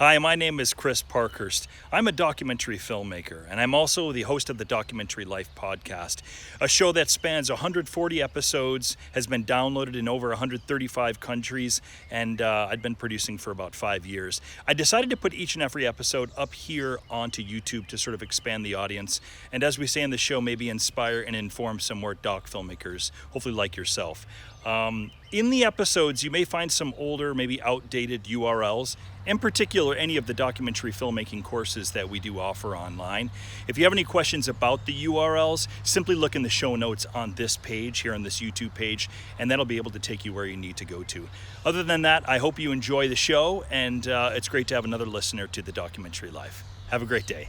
Hi, my name is Chris Parkhurst. I'm a documentary filmmaker, and I'm also the host of the Documentary Life podcast, a show that spans 140 episodes, has been downloaded in over 135 countries, and I've been producing for about 5 years. I decided to put each and every episode up here onto YouTube to sort of expand the audience, and as we say in the show, maybe inspire and inform some more doc filmmakers, hopefully like yourself. In the episodes, you may find some older, maybe outdated URLs, in particular any of the documentary filmmaking courses that we do offer online. If you have any questions about the URLs, simply look in the show notes on this page, here on this YouTube page, and that'll be able to take you where you need to go to. Other than that, I hope you enjoy the show, and it's great to have another listener to the Documentary Life. Have a great day.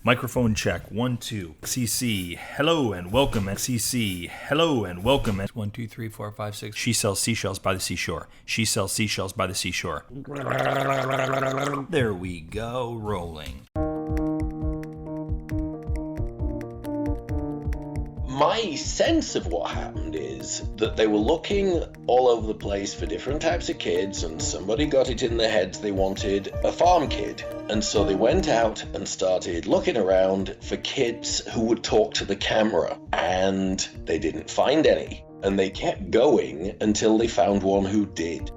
Microphone check, 1, 2. XCC, hello and welcome. XCC, hello and welcome. 1, 2, 3, 4, 5, 6. She sells seashells by the seashore. She sells seashells by the seashore. There we go, rolling. My sense of what happened is that they were looking all over the place for different types of kids, and somebody got it in their heads they wanted a farm kid. And so they went out and started looking around for kids who would talk to the camera, and they didn't find any. And they kept going until they found one who did.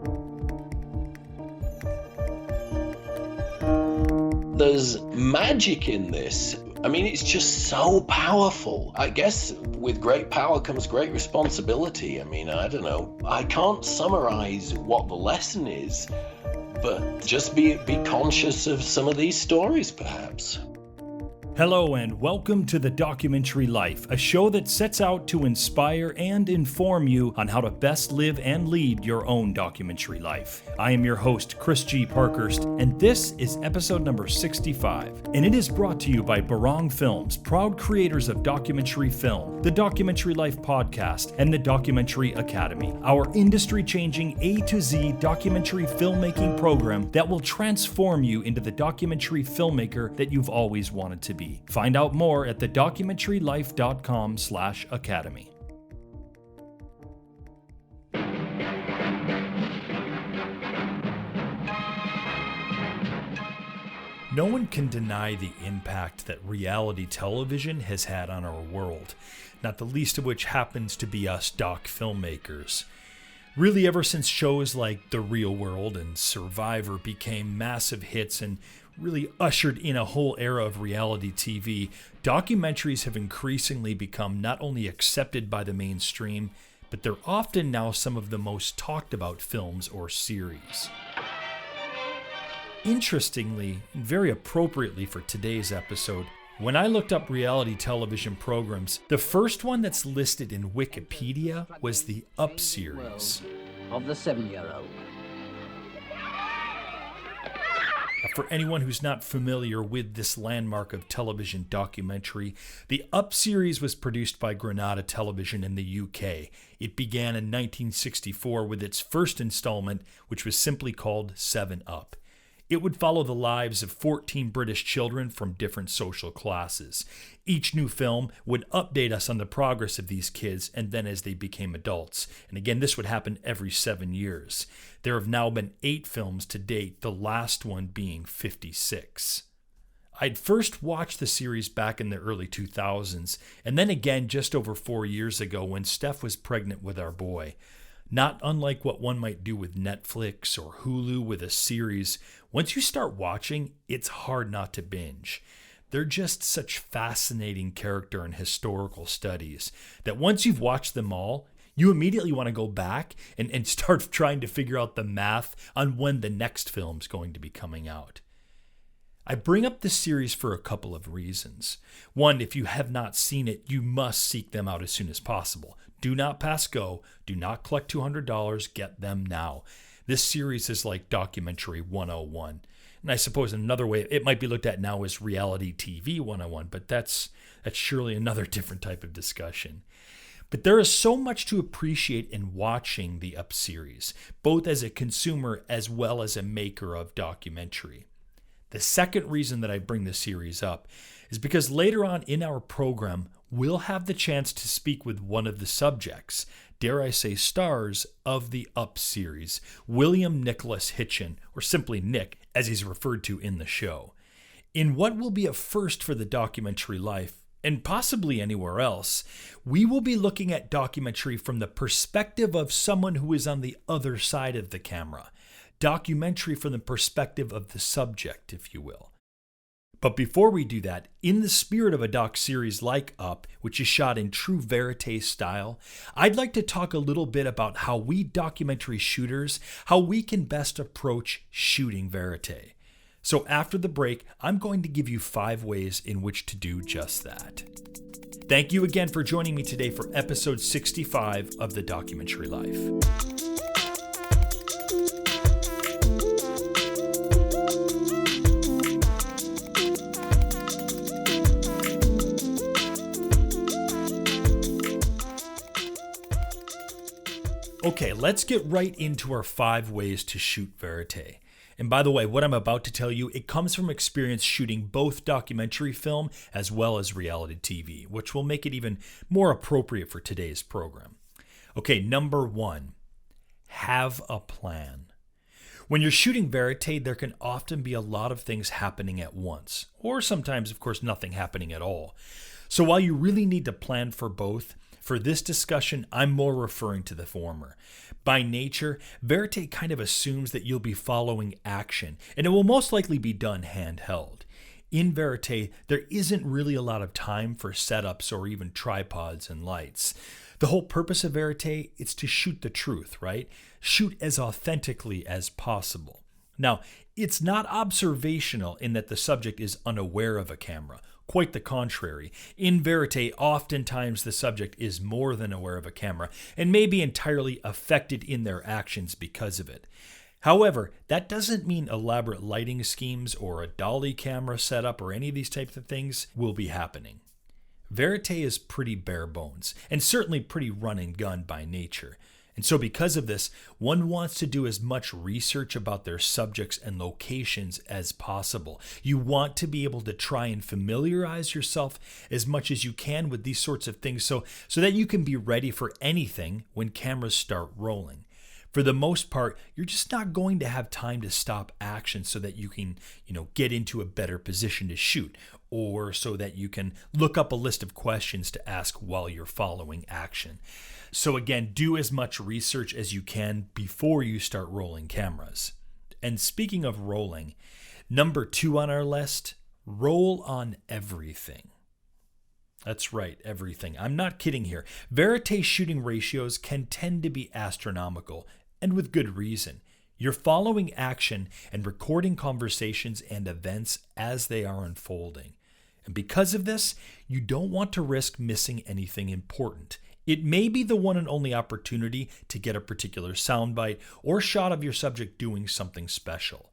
There's magic in this. I mean, it's just so powerful. I guess with great power comes great responsibility. I mean, I don't know. I can't summarize what the lesson is, but just be conscious of some of these stories, perhaps. Hello and welcome to the Documentary Life, a show that sets out to inspire and inform you on how to best live and lead your own documentary life. I am your host, Chris G. Parkhurst, and this is episode number 65. And it is brought to you by Barong Films, proud creators of documentary film, the Documentary Life podcast, and the Documentary Academy, our industry-changing A to Z documentary filmmaking program that will transform you into the documentary filmmaker that you've always wanted to be. Find out more at thedocumentarylife.com/academy. No one can deny the impact that reality television has had on our world, not the least of which happens to be us doc filmmakers. Really, ever since shows like The Real World and Survivor became massive hits and really ushered in a whole era of reality TV, documentaries have increasingly become not only accepted by the mainstream, but they're often now some of the most talked about films or series. Interestingly, and very appropriately for today's episode, when I looked up reality television programs, the first one that's listed in Wikipedia was the Up series. Of the 7-year-old. For anyone who's not familiar with this landmark of television documentary, the Up series was produced by Granada Television in the UK. It began in 1964 with its first installment, which was simply called 7 Up. It would follow the lives of 14 British children from different social classes. Each new film would update us on the progress of these kids and then as they became adults. And again, this would happen every 7 years. There have now been 8 films to date, the last one being 56. I'd first watched the series back in the early 2000s, and then again just over 4 years ago when Steph was pregnant with our boy. Not unlike what one might do with Netflix or Hulu with a series, once you start watching, it's hard not to binge. They're just such fascinating character and historical studies that once you've watched them all, you immediately want to go back and start trying to figure out the math on when the next film's going to be coming out. I bring up this series for a couple of reasons. One, if you have not seen it, you must seek them out as soon as possible. Do not pass go. Do not collect $200. Get them now. This series is like Documentary 101. And I suppose another way it might be looked at now as Reality TV 101, but that's surely another different type of discussion. But there is so much to appreciate in watching the Up series, both as a consumer as well as a maker of documentary. The second reason that I bring this series up is because later on in our program, we'll have the chance to speak with one of the subjects, dare I say stars, of the Up series, William Nicholas Hitchen, or simply Nick, as he's referred to in the show. In what will be a first for the documentary life, and possibly anywhere else, we will be looking at documentary from the perspective of someone who is on the other side of the camera. Documentary from the perspective of the subject, if you will. But before we do that, in the spirit of a doc series like Up, which is shot in true Verite style, I'd like to talk a little bit about how we documentary shooters, how we can best approach shooting Verite. So after the break, I'm going to give you 5 ways in which to do just that. Thank you again for joining me today for episode 65 of The Documentary Life. Okay, let's get right into our 5 ways to shoot Verite. And by the way, what I'm about to tell you, it comes from experience shooting both documentary film as well as reality TV, which will make it even more appropriate for today's program. Okay, number 1, have a plan. When you're shooting Verite, there can often be a lot of things happening at once, or sometimes, of course, nothing happening at all. So while you really need to plan for both, for this discussion, I'm more referring to the former. By nature, Verite kind of assumes that you'll be following action, and it will most likely be done handheld. In Verite, there isn't really a lot of time for setups or even tripods and lights. The whole purpose of Verite is to shoot the truth, right? Shoot as authentically as possible. Now, it's not observational in that the subject is unaware of a camera. Quite the contrary. In Verite, oftentimes the subject is more than aware of a camera and may be entirely affected in their actions because of it. However, that doesn't mean elaborate lighting schemes or a dolly camera setup or any of these types of things will be happening. Verite is pretty bare bones and certainly pretty run and gun by nature. And so because of this, one wants to do as much research about their subjects and locations as possible. You want to be able to try and familiarize yourself as much as you can with these sorts of things so that you can be ready for anything when cameras start rolling. For the most part, you're just not going to have time to stop action so that you can, get into a better position to shoot, or so that you can look up a list of questions to ask while you're following action. So again, do as much research as you can before you start rolling cameras. And speaking of rolling, number 2 on our list, roll on everything. That's right, everything. I'm not kidding here. Verite shooting ratios can tend to be astronomical, and with good reason. You're following action and recording conversations and events as they are unfolding. And because of this, you don't want to risk missing anything important. It may be the one and only opportunity to get a particular soundbite or shot of your subject doing something special.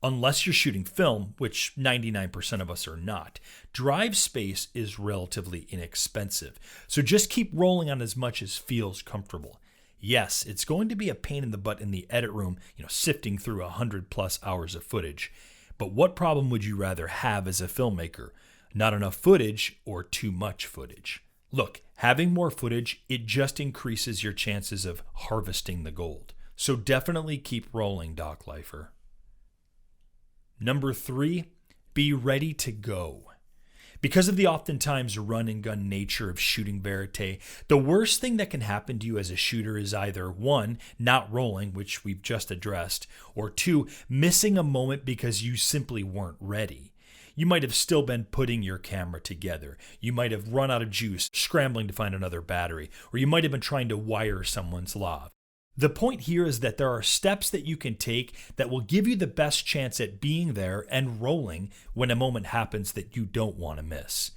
Unless you're shooting film, which 99% of us are not, drive space is relatively inexpensive. So just keep rolling on as much as feels comfortable. Yes, it's going to be a pain in the butt in the edit room, sifting through 100+ hours of footage. But what problem would you rather have as a filmmaker? Not enough footage or too much footage? Look, having more footage, it just increases your chances of harvesting the gold. So definitely keep rolling, Doc Lifer. Number 3, be ready to go. Because of the oftentimes run and gun nature of shooting Verite, the worst thing that can happen to you as a shooter is either 1, not rolling, which we've just addressed, or 2, missing a moment because you simply weren't ready. You might have still been putting your camera together. You might have run out of juice, scrambling to find another battery, or you might have been trying to wire someone's lav. The point here is that there are steps that you can take that will give you the best chance at being there and rolling when a moment happens that you don't want to miss.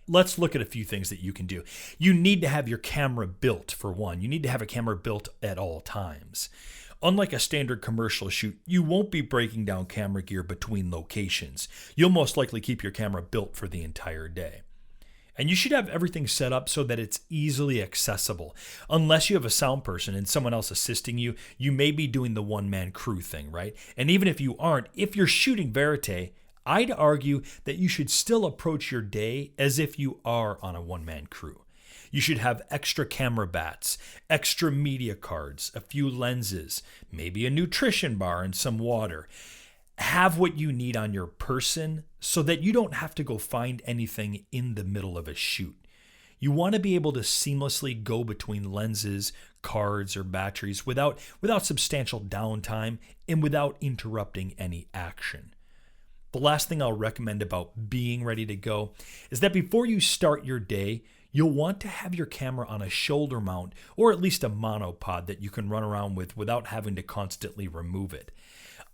Let's look at a few things that you can do. You need to have your camera built, for one. You need to have a camera built at all times. Unlike a standard commercial shoot, you won't be breaking down camera gear between locations. You'll most likely keep your camera built for the entire day. And you should have everything set up so that it's easily accessible. Unless you have a sound person and someone else assisting you, you may be doing the one-man crew thing, right? And even if you aren't, if you're shooting Verite, I'd argue that you should still approach your day as if you are on a one-man crew. You should have extra camera bats, extra media cards, a few lenses, maybe a nutrition bar and some water. Have what you need on your person so that you don't have to go find anything in the middle of a shoot. You want to be able to seamlessly go between lenses, cards, or batteries without substantial downtime and without interrupting any action. The last thing I'll recommend about being ready to go is that before you start your day, you'll want to have your camera on a shoulder mount or at least a monopod that you can run around with without having to constantly remove it.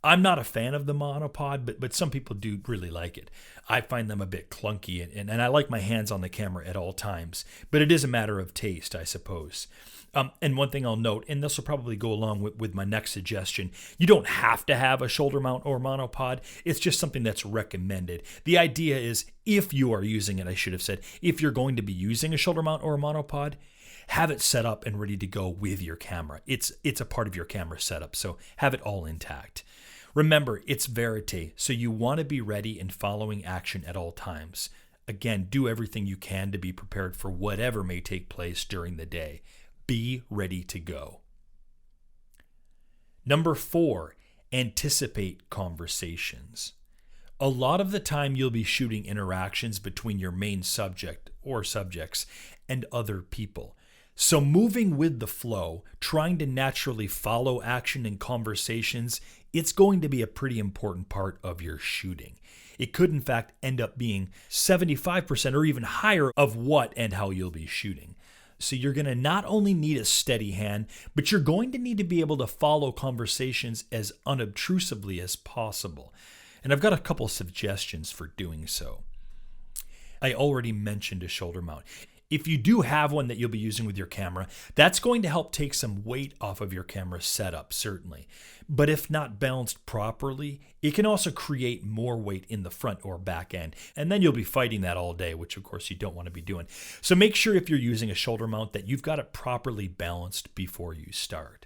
I'm not a fan of the monopod, but some people do really like it. I find them a bit clunky, and I like my hands on the camera at all times. But it is a matter of taste, I suppose. And one thing I'll note, and this will probably go along with my next suggestion, you don't have to have a shoulder mount or monopod. It's just something that's recommended. The idea is if you are using it, I should have said, if you're going to be using a shoulder mount or a monopod, have it set up and ready to go with your camera. It's a part of your camera setup, so have it all intact. Remember, it's Verite, so you want to be ready and following action at all times. Again, do everything you can to be prepared for whatever may take place during the day. Be ready to go. Number 4, anticipate conversations. A lot of the time you'll be shooting interactions between your main subject or subjects and other people. So moving with the flow, trying to naturally follow action and conversations, it's going to be a pretty important part of your shooting. It could in fact end up being 75% or even higher of what and how you'll be shooting. So you're going to not only need a steady hand, but you're going to need to be able to follow conversations as unobtrusively as possible. And I've got a couple suggestions for doing so. I already mentioned a shoulder mount. If you do have one that you'll be using with your camera, that's going to help take some weight off of your camera setup, certainly. But if not balanced properly, it can also create more weight in the front or back end. And then you'll be fighting that all day, which of course you don't want to be doing. So make sure if you're using a shoulder mount that you've got it properly balanced before you start.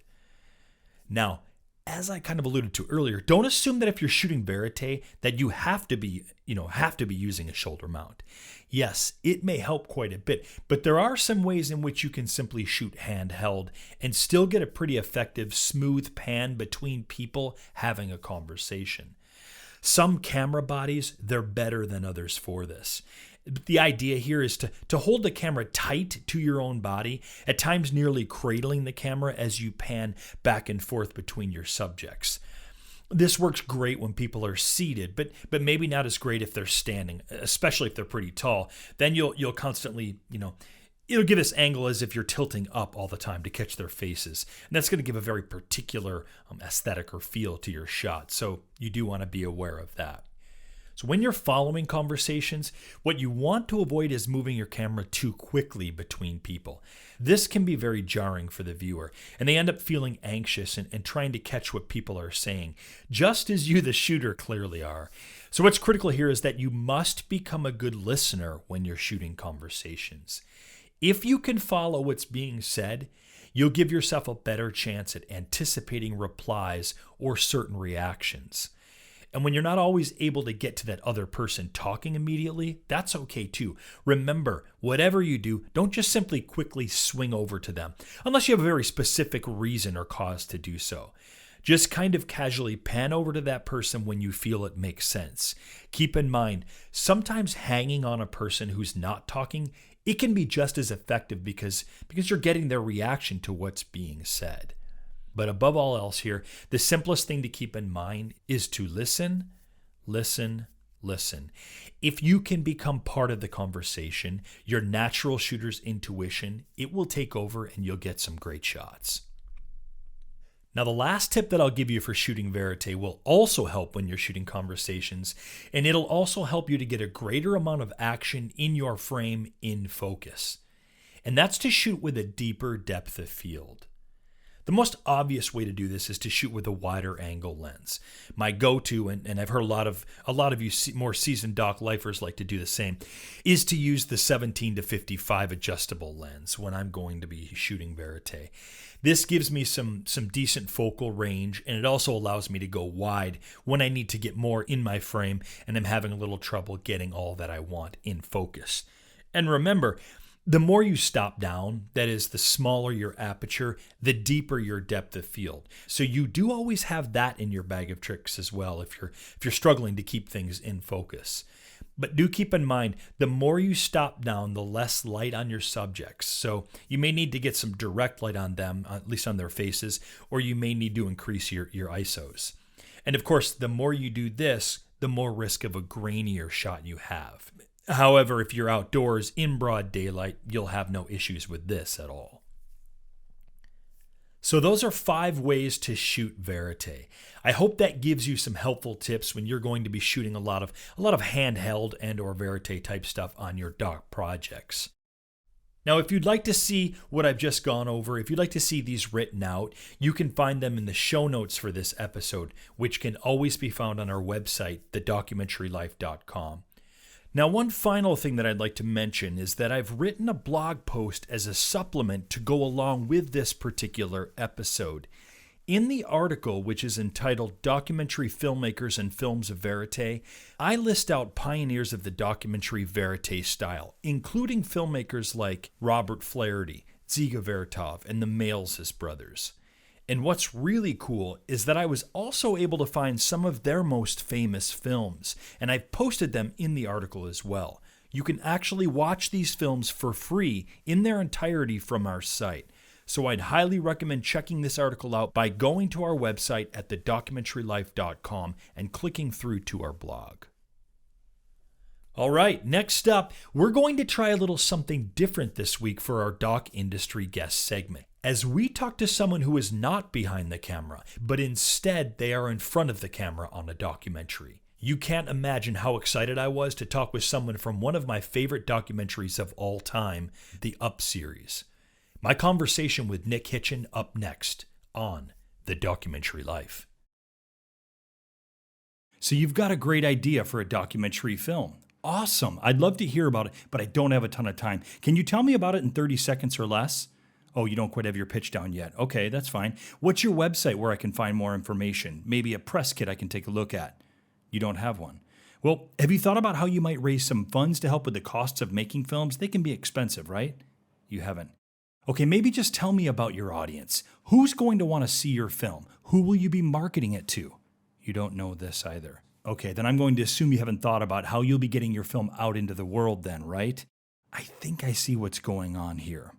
Now, as I kind of alluded to earlier, don't assume that if you're shooting Verite that you have to be using a shoulder mount. Yes, it may help quite a bit, but there are some ways in which you can simply shoot handheld and still get a pretty effective smooth pan between people having a conversation. Some camera bodies, they're better than others for this. The idea here is to hold the camera tight to your own body, at times nearly cradling the camera as you pan back and forth between your subjects. This works great when people are seated, but maybe not as great if they're standing, especially if they're pretty tall. Then you'll constantly, it'll give this angle as if you're tilting up all the time to catch their faces. And that's going to give a very particular aesthetic or feel to your shot. So you do want to be aware of that. So when you're following conversations, what you want to avoid is moving your camera too quickly between people. This can be very jarring for the viewer, and they end up feeling anxious and trying to catch what people are saying, just as you, the shooter, clearly are. So what's critical here is that you must become a good listener when you're shooting conversations. If you can follow what's being said, you'll give yourself a better chance at anticipating replies or certain reactions. And when you're not always able to get to that other person talking immediately, that's okay too. Remember, whatever you do, don't just simply quickly swing over to them, unless you have a very specific reason or cause to do so. Just kind of casually pan over to that person when you feel it makes sense. Keep in mind, sometimes hanging on a person who's not talking, it can be just as effective because you're getting their reaction to what's being said. But above all else here, the simplest thing to keep in mind is to listen, listen, listen. If you can become part of the conversation, your natural shooter's intuition, it will take over and you'll get some great shots. Now, the last tip that I'll give you for shooting Verite will also help when you're shooting conversations, and it'll also help you to get a greater amount of action in your frame in focus. And that's to shoot with a deeper depth of field. The most obvious way to do this is to shoot with a wider angle lens. My go-to, and I've heard a lot of you more seasoned doc lifers like to do the same, is to use the 17-55 adjustable lens when I'm going to be shooting Verite. This gives me some decent focal range, and it also allows me to go wide when I need to get more in my frame and I'm having a little trouble getting all that I want in focus. And remember, The more you stop down, that is, the smaller your aperture, the deeper your depth of field. So you do always have that in your bag of tricks as well if you're struggling to keep things in focus. But do keep in mind, the more you stop down, the less light on your subjects. So you may need to get some direct light on them, at least on their faces, or you may need to increase your ISOs. And of course, the more you do this, the more risk of a grainier shot you have. However, if you're outdoors in broad daylight, you'll have no issues with this at all. So those are 5 ways to shoot Verite. I hope that gives you some helpful tips when you're going to be shooting a lot of handheld and or Verite type stuff on your doc projects. Now, if you'd like to see what I've just gone over, if you'd like to see these written out, you can find them in the show notes for this episode, which can always be found on our website, thedocumentarylife.com. Now, one final thing that I'd like to mention is that I've written a blog post as a supplement to go along with this particular episode. In the article, which is entitled Documentary Filmmakers and Films of Verite, I list out pioneers of the documentary Verite style, including filmmakers like Robert Flaherty, Dziga Vertov, and the Mailses brothers. And what's really cool is that I was also able to find some of their most famous films, and I've posted them in the article as well. You can actually watch these films for free in their entirety from our site. So I'd highly recommend checking this article out by going to our website at thedocumentarylife.com and clicking through to our blog. All right, next up, we're going to try a little something different this week for our doc industry guest segment, as we talk to someone who is not behind the camera, but instead they are in front of the camera on a documentary. You can't imagine how excited I was to talk with someone from one of my favorite documentaries of all time, the Up series. My conversation with Nick Hitchen up next on The Documentary Life. So you've got a great idea for a documentary film. Awesome. I'd love to hear about it, but I don't have a ton of time. Can you tell me about it in 30 seconds or less? Oh, you don't quite have your pitch down yet. Okay, that's fine. What's your website where I can find more information? Maybe a press kit I can take a look at. You don't have one. Well, have you thought about how you might raise some funds to help with the costs of making films? They can be expensive, right? You haven't. Okay, maybe just tell me about your audience. Who's going to want to see your film? Who will you be marketing it to? You don't know this either. Okay, then I'm going to assume you haven't thought about how you'll be getting your film out into the world then, right? I think I see what's going on here.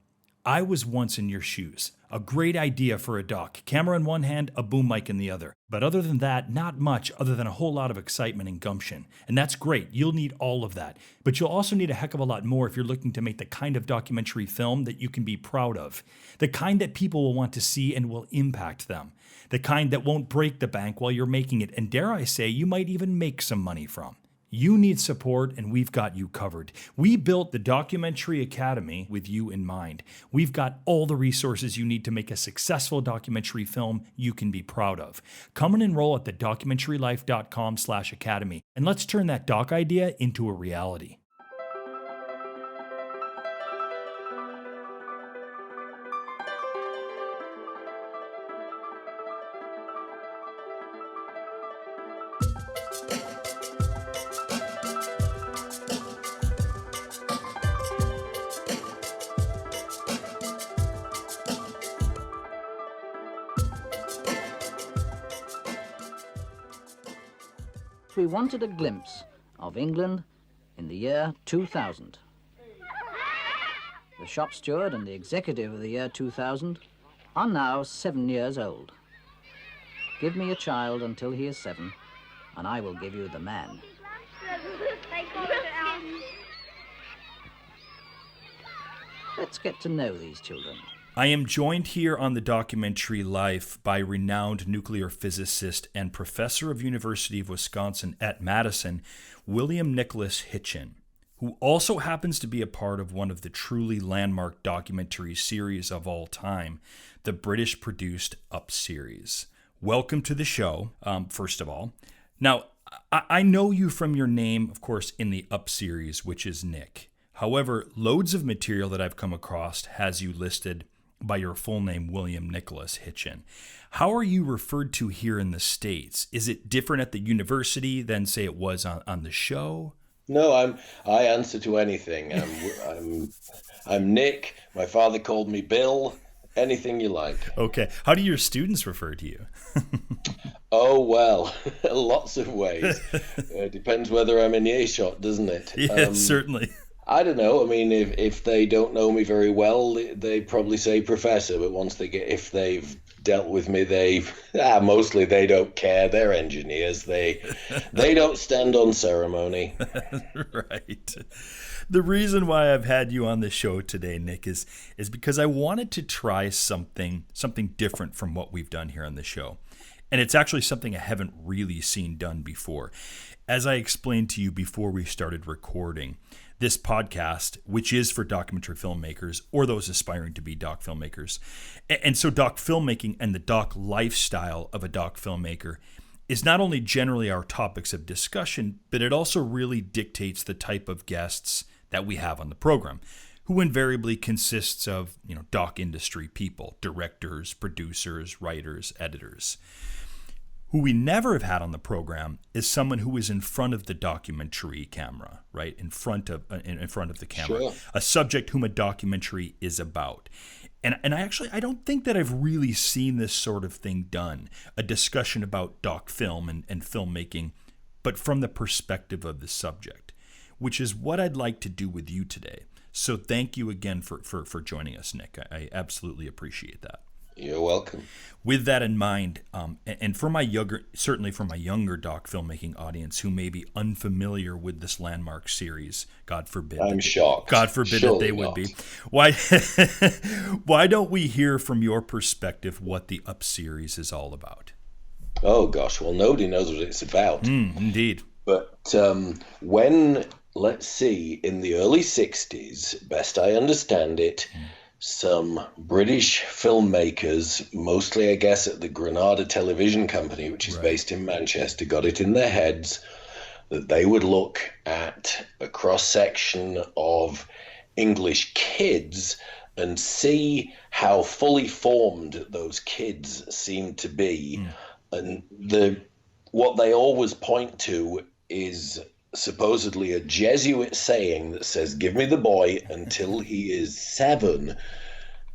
I was once in your shoes. A great idea for a doc. Camera in one hand, a boom mic in the other. But other than that, not much other than a whole lot of excitement and gumption. And that's great. You'll need all of that. But you'll also need a heck of a lot more if you're looking to make the kind of documentary film that you can be proud of. The kind that people will want to see and will impact them. The kind that won't break the bank while you're making it. And dare I say, you might even make some money from. You need support, and we've got you covered. We built the Documentary Academy with you in mind. We've got all the resources you need to make a successful documentary film you can be proud of. Come and enroll at thedocumentarylife.com/academy, and let's turn that doc idea into a reality. We wanted a glimpse of England in the year 2000. The shop steward and the executive of the year 2000 are now 7 years old. Give me a child until he is 7, and I will give you the man. Let's get to know these children. I am joined here on The Documentary Life by renowned nuclear physicist and professor of University of Wisconsin at Madison, William Nicholas Hitchon, who also happens to be a part of one of the truly landmark documentary series of all time, the British-produced Up series. Welcome to the show, first of all. Now, I know you from your name, of course, in the Up series, which is Nick. However, loads of material that I've come across has you listed by your full name, William Nicholas Hitchon. How are you referred to here in the States? Is it different at the university than, say, it was on the show? No, I answer to anything. I'm Nick. My father called me Bill. Anything you like. Okay. How do your students refer to you? Oh well, lots of ways. Depends whether I'm in earshot, doesn't it? Yeah, certainly. I don't know. I mean, if they don't know me very well, they probably say professor. But once they get, if they've dealt with me, mostly they don't care. They're engineers. They don't stand on ceremony. Right. The reason why I've had you on the show today, Nick, is because I wanted to try something different from what we've done here on the show. And it's actually something I haven't really seen done before. As I explained to you before we started recording, this podcast, which is for documentary filmmakers or those aspiring to be doc filmmakers. And so doc filmmaking and the doc lifestyle of a doc filmmaker is not only generally our topics of discussion, but it also really dictates the type of guests that we have on the program, who invariably consists of, doc industry people, directors, producers, writers, editors. Who we never have had on the program is someone who is in front of the documentary camera, right? In front of the camera, Sure. A subject whom a documentary is about. And I don't think that I've really seen this sort of thing done, a discussion about doc film and filmmaking, but from the perspective of the subject, which is what I'd like to do with you today. So thank you again for joining us, Nick. I absolutely appreciate that. You're welcome. With that in mind, and certainly for my younger doc filmmaking audience who may be unfamiliar with this landmark series, God forbid. I'm shocked. God forbid Surely that they not. would be. Why don't we hear from your perspective what the Up series is all about? Oh gosh, well nobody knows what it's about. Indeed. But let's see, in the early 60s, best I understand it, some British filmmakers, mostly I guess at the Granada Television Company, which is based in Manchester, got it in their heads that they would look at a cross-section of English kids and see how fully formed those kids seemed to be. And what they always point to is supposedly a Jesuit saying that says, "Give me the boy until he is 7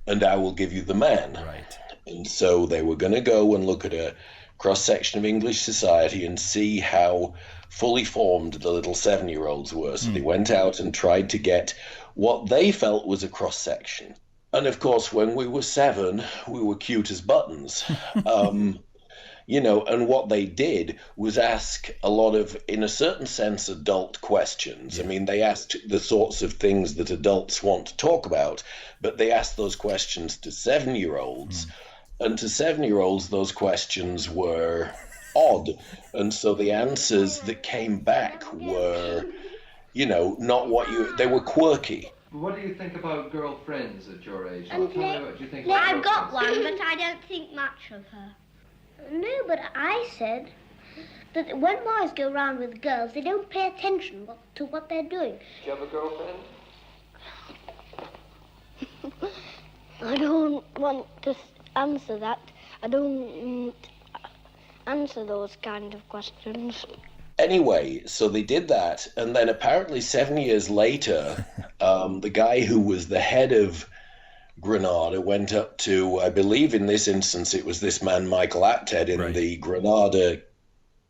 and I will give you the man." Right. And so they were going to go and look at a cross-section of English society and see how fully formed the little 7-year-olds were. So they went out and tried to get what they felt was a cross-section. And of course, when we were 7, we were cute as buttons. And what they did was ask a lot of, in a certain sense, adult questions. Yeah. I mean, they asked the sorts of things that adults want to talk about, but they asked those questions to 7-year-olds. And to 7-year-olds, those questions were odd. And so the answers that came back were, they were quirky. What do you think about girlfriends at your age? And Tell me what you think no, about I've got girlfriends. one, but I don't think much of her. No, but I said that when boys go around with girls, they don't pay attention to what they're doing. Do you have a girlfriend? I don't want to answer that. I don't answer those kind of questions. Anyway, so they did that, and then apparently 7 years later, the guy who was the head of Granada went up to, I believe in this instance, it was this man, Michael Apted, in the Granada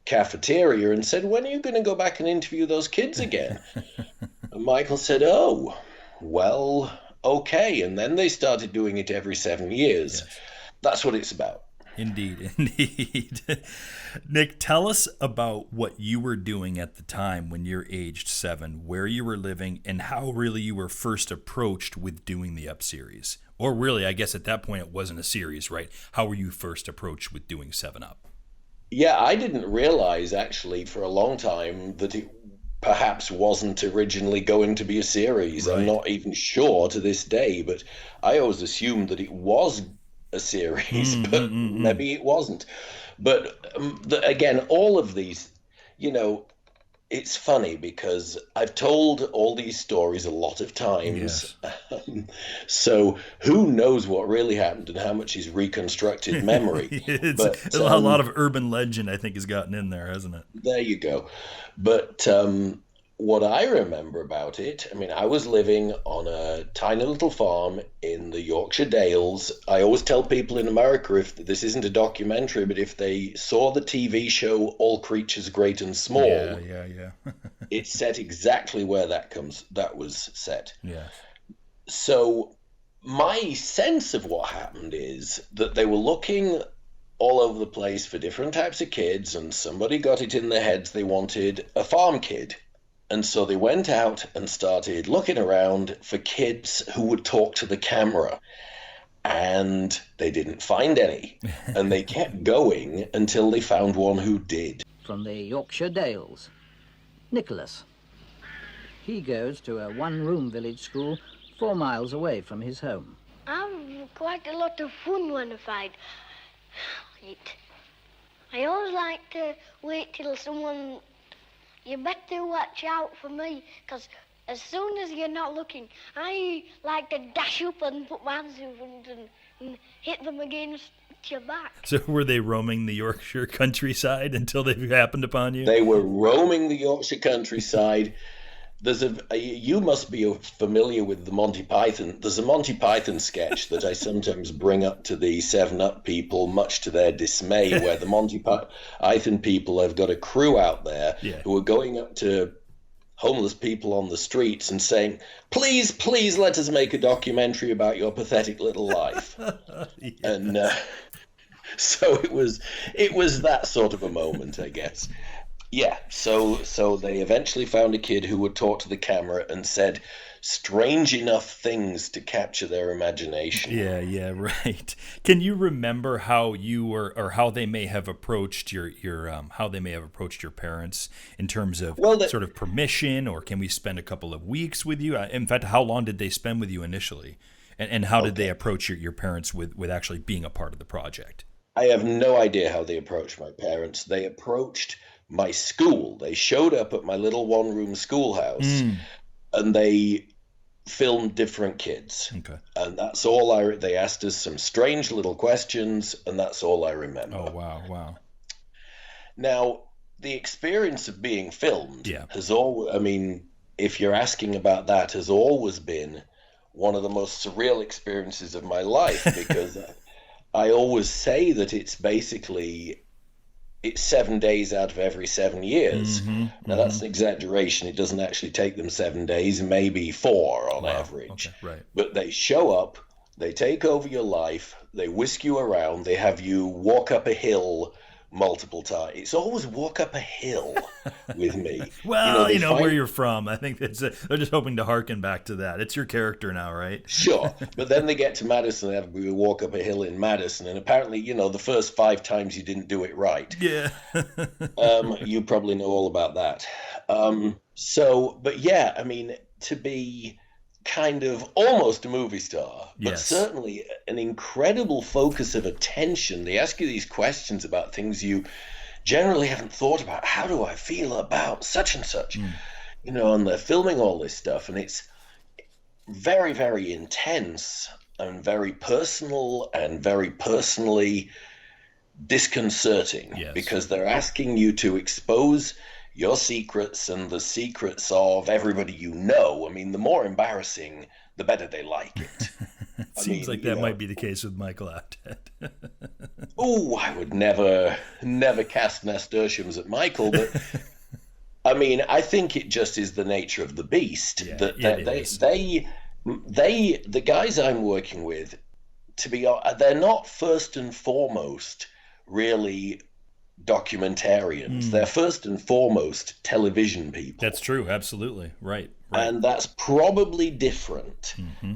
cafeteria and said, "When are you going to go back and interview those kids again?" And Michael said, "Oh, well, okay." And then they started doing it every 7 years. Yes. That's what it's about. Indeed. Nick, tell us about what you were doing at the time when you're aged 7, where you were living, and how really you were first approached with doing the Up series. Or really, I guess at that point it wasn't a series, right? How were you first approached with doing 7 Up? Yeah, I didn't realize actually for a long time that it perhaps wasn't originally going to be a series. Right. I'm not even sure to this day, but I always assumed that it was a series, but maybe it wasn't. But again, all of these, it's funny because I've told all these stories a lot of times. Yes. So who knows what really happened and how much is reconstructed memory. A lot of urban legend, I think, has gotten in there, hasn't it? There you go. But what I remember about it, I mean, I was living on a tiny little farm in the Yorkshire Dales. I always tell people in America, if this isn't a documentary, but if they saw the TV show All Creatures Great and Small, yeah. it's set exactly where that was set. Yeah. So my sense of what happened is that they were looking all over the place for different types of kids, and somebody got it in their heads they wanted a farm kid. And so they went out and started looking around for kids who would talk to the camera. And they didn't find any. And they kept going until they found one who did. From the Yorkshire Dales, Nicholas. He goes to a one-room village school 4 miles away from his home. I'm quite a lot of fun when I find it. I always like to wait till someone... You better watch out for me, because as soon as you're not looking, I like to dash up and put my hands in front and hit them against your back. So were they roaming the Yorkshire countryside until they happened upon you? They were roaming the Yorkshire countryside. You must be familiar with the Monty Python. There's a Monty Python sketch that I sometimes bring up to the 7-Up people, much to their dismay, where the Monty Python people have got a crew out there who are going up to homeless people on the streets and saying, please, please let us make a documentary about your pathetic little life. And so it was that sort of a moment, I guess. Yeah, so they eventually found a kid who would talk to the camera and said strange enough things to capture their imagination. Yeah, right. Can you remember how you were, or how they may have approached your parents in terms of sort of permission, or can we spend a couple of weeks with you? In fact, how long did they spend with you initially, and how did they approach your parents with actually being a part of the project? I have no idea how they approached my parents. They approached my school. They showed up at my little one-room schoolhouse, and they filmed different kids. Okay. And that's all they asked us some strange little questions, and that's all I remember. Oh, wow. Now, the experience of being filmed has always, I mean, if you're asking about that, has always been one of the most surreal experiences of my life, because I always say that it's 7 days out of every 7 years. Now, that's an exaggeration. It doesn't actually take them 7 days, maybe 4 on average. Okay, right. But they show up, they take over your life, they whisk you around, they have you walk up a hill multiple times. It's always walk up a hill with me. Well, you know where you're from. I think they're just hoping to harken back to that. It's your character now, right? Sure. But then they get to Madison, they have to walk up a hill in Madison, and apparently, the first 5 times you didn't do it right. Yeah. You probably know all about that. But yeah, I mean, to be kind of almost a movie star, but certainly an incredible focus of attention. They ask you these questions about things you generally haven't thought about. How do I feel about such and such? And they're filming all this stuff, and it's very, very intense and very personal and very personally disconcerting, because they're asking you to expose your secrets and the secrets of everybody you know. I mean, the more embarrassing, the better they like it. It seems like that might be the case with Michael Apted. Oh, I would never cast nasturtiums at Michael, but I mean, I think it just is the nature of the beast that the guys I'm working with, they're not first and foremost really documentarians. They're first and foremost television people. That's true. Absolutely. Right. And that's probably different.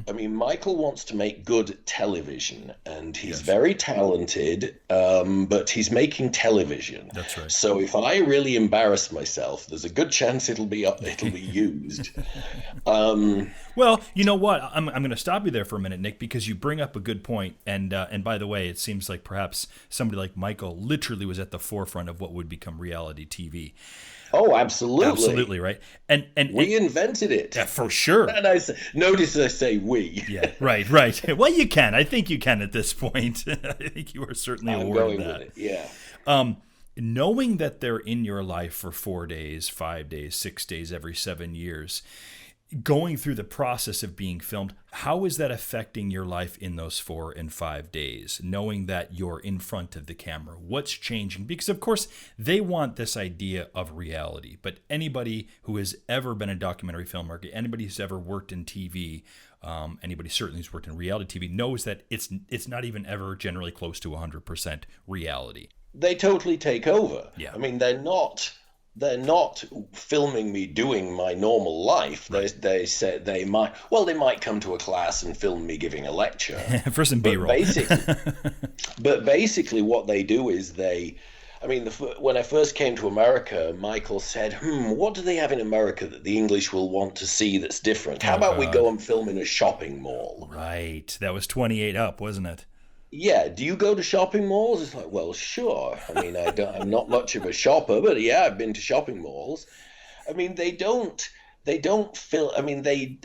I mean, Michael wants to make good television, and he's very talented, but he's making television. That's right. So if I really embarrass myself, there's a good chance it'll be used. Well, you know what? I'm going to stop you there for a minute, Nick, because you bring up a good point. And by the way, it seems like perhaps somebody like Michael literally was at the forefront of what would become reality TV. Oh, absolutely. Absolutely, right. And we invented it. Yeah, for sure. And notice I say we. Yeah, right. Well, you can. I think you can at this point. I think you are certainly aware of that. With it, yeah. knowing that they're in your life for 4 days, 5 days, 6 days, every 7 years, going through the process of being filmed, how is that affecting your life in those 4 and 5 days, knowing that you're in front of the camera? What's changing? Because, of course, they want this idea of reality. But anybody who has ever been a documentary filmmaker, anybody who's ever worked in TV, anybody certainly who's worked in reality TV knows that it's not even ever generally close to 100% reality. They totally take over. Yeah. I mean, they're not filming me doing my normal life. Right. They said they might come to a class and film me giving a lecture For some B-roll. But basically what they do is when I first came to America, Michael said, what do they have in America that the English will want to see that's different? How about we go and film in a shopping mall? Right. That was 28 Up, wasn't it? Yeah, do you go to shopping malls? It's like, well, sure. I mean, I'm not much of a shopper, but yeah, I've been to shopping malls. I mean, they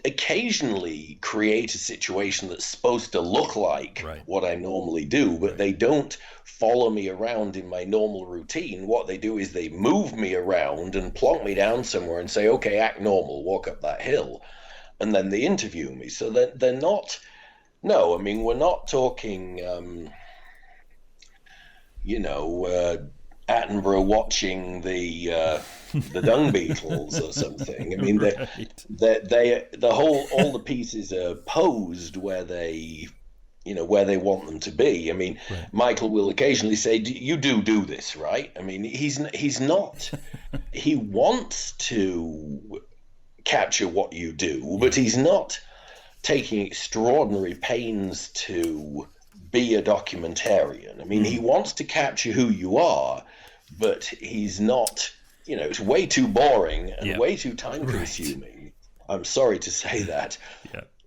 occasionally create a situation that's supposed to look like what I normally do, but they don't follow me around in my normal routine. What they do is they move me around and plonk me down somewhere and say, okay, act normal, walk up that hill. And then they interview me. So they're not... No, I mean, we're not talking, Attenborough watching the Dung Beetles or something. I mean, all the pieces are posed where they want them to be. I mean, Michael will occasionally say, "You do this, right?" I mean, he's not. He wants to capture what you do, but he's not taking extraordinary pains to be a documentarian. I mean, he wants to capture who you are, but he's not, it's way too boring and way too time consuming. I'm sorry to say that.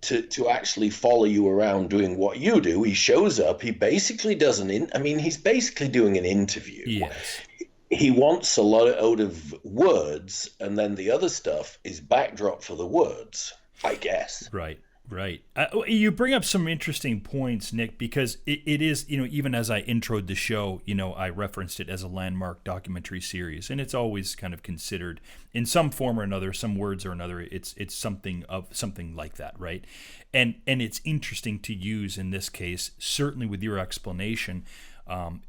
To actually follow you around doing what you do. He shows up, he basically does he's basically doing an interview. Yes. He wants a lot of words, and then the other stuff is backdrop for the words, I guess. Right. You bring up some interesting points, Nick, because it is, even as I introed the show, I referenced it as a landmark documentary series, and it's always kind of considered in some form or another, some words or another, it's something like that, right? And it's interesting to use in this case, certainly with your explanation,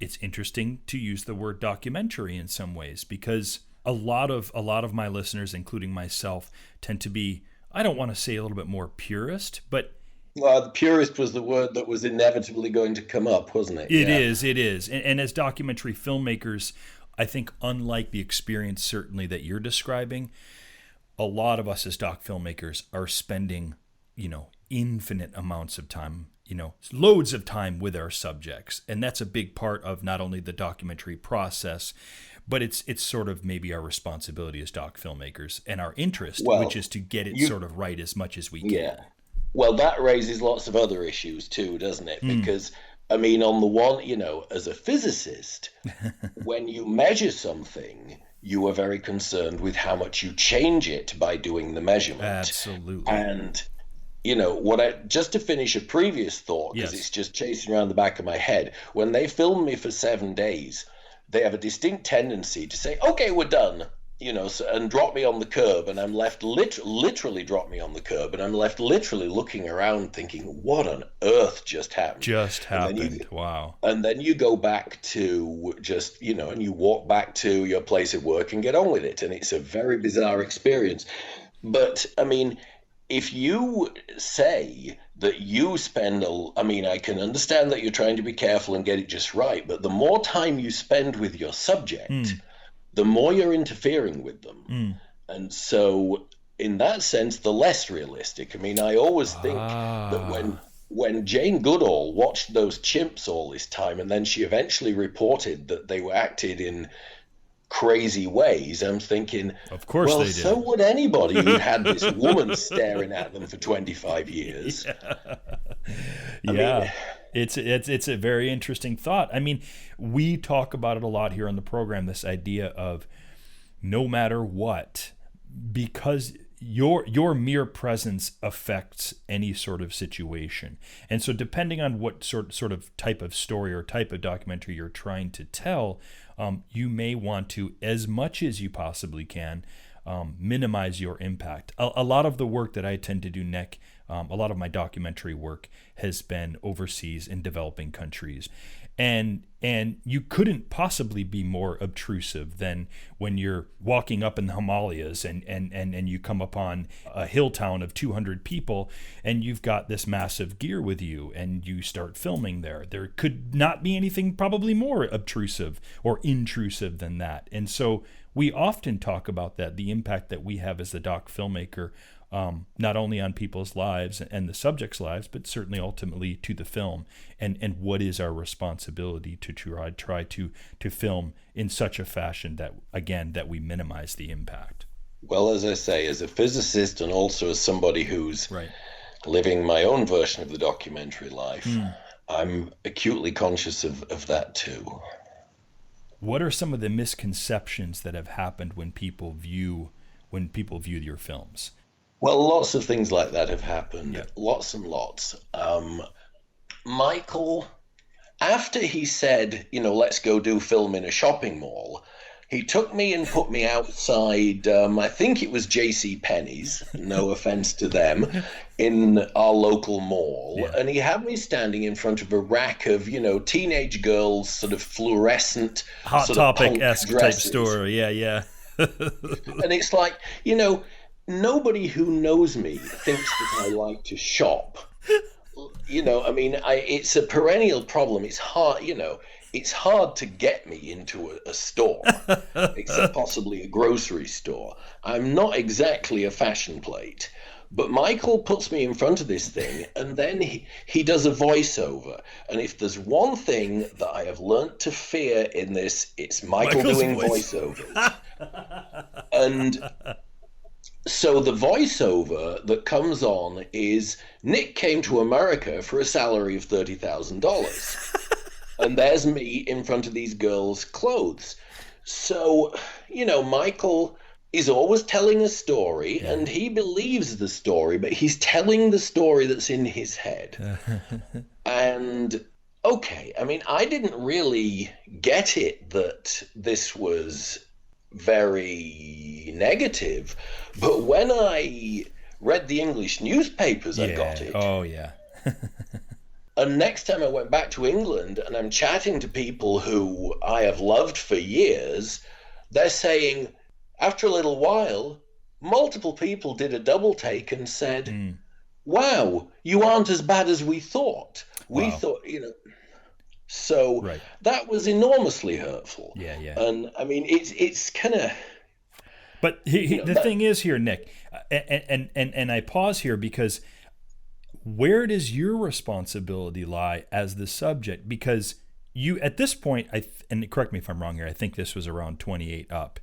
it's interesting to use the word documentary in some ways, because a lot of my listeners, including myself, tend to be, I don't want to say a little bit more purist, but... Well, the purist was the word that was inevitably going to come up, wasn't it? It is. And as documentary filmmakers, I think unlike the experience certainly that you're describing, a lot of us as doc filmmakers are spending, infinite amounts of time, loads of time with our subjects. And that's a big part of not only the documentary process, but it's sort of maybe our responsibility as doc filmmakers and our interest, which is to get it sort of right as much as we can. Yeah. Well, that raises lots of other issues too, doesn't it? Because, I mean, on the one, as a physicist, when you measure something, you are very concerned with how much you change it by doing the measurement. Absolutely. And, just to finish a previous thought, because it's just chasing around the back of my head, when they film me for 7 days, they have a distinct tendency to say, okay, we're done, and drop me on the curb. And I'm left literally drop me on the curb. And I'm left literally looking around thinking, what on earth just happened? Wow. And then you go back to just, and you walk back to your place of work and get on with it. And it's a very bizarre experience. But I mean, if you say that you spend, I can understand that you're trying to be careful and get it just right, but the more time you spend with your subject, the more you're interfering with them. And so in that sense, the less realistic. I mean, I always think that when Jane Goodall watched those chimps all this time, and then she eventually reported that they were acted in crazy ways, I'm thinking, of course, well, they did. So would anybody who had this woman staring at them for 25 years. I mean, it's a very interesting thought. I mean, we talk about it a lot here on the program, this idea of no matter what, because your mere presence affects any sort of situation. And so depending on what sort of type of story or type of documentary you're trying to tell, you may want to, as much as you possibly can, minimize your impact. A lot of the work that I tend to do, Nick, a lot of my documentary work has been overseas in developing countries. And you couldn't possibly be more obtrusive than when you're walking up in the Himalayas and you come upon a hill town of 200 people and you've got this massive gear with you and you start filming there. There could not be anything probably more obtrusive or intrusive than that. And so we often talk about that, the impact that we have as the doc filmmaker, not only on people's lives and the subjects' lives, but certainly ultimately to the film, and what is our responsibility to try to film in such a fashion that, again, that we minimize the impact. Well, as I say, as a physicist and also as somebody who's right. living my own version of the documentary life, I'm acutely conscious of that too. What are some of the misconceptions that have happened when people view your films? Well, lots of things like that have happened. Yeah. Lots and lots. Michael, after he said, let's go do film in a shopping mall, he took me and put me outside, I think it was J.C. Penney's, no offense to them, in our local mall. Yeah. And he had me standing in front of a rack of, teenage girls, sort of fluorescent, Hot sort of Topic-esque punk type dresses. store. Yeah. And it's like, nobody who knows me thinks that I like to shop. It's a perennial problem. It's hard, it's hard to get me into a store, except possibly a grocery store. I'm not exactly a fashion plate. But Michael puts me in front of this thing, and then he does a voiceover. And if there's one thing that I have learnt to fear in this, it's Michael's doing voiceovers. And so the voiceover that comes on is, Nick came to America for a salary of $30,000. And there's me in front of these girls' clothes. So, Michael is always telling a story, and he believes the story, but he's telling the story that's in his head. And, okay, I didn't really get it that this was very negative, but when I read the English newspapers, I got it. Oh, yeah. And next time I went back to England and I'm chatting to people who I have loved for years, they're saying, after a little while, multiple people did a double take and said, wow, you aren't as bad as we thought. We thought, So that was enormously hurtful. Yeah. And it's kind of. But the thing is here, Nick, and I pause here because where does your responsibility lie as the subject? Because you, at this point, and correct me if I'm wrong here, I think this was around 28 up.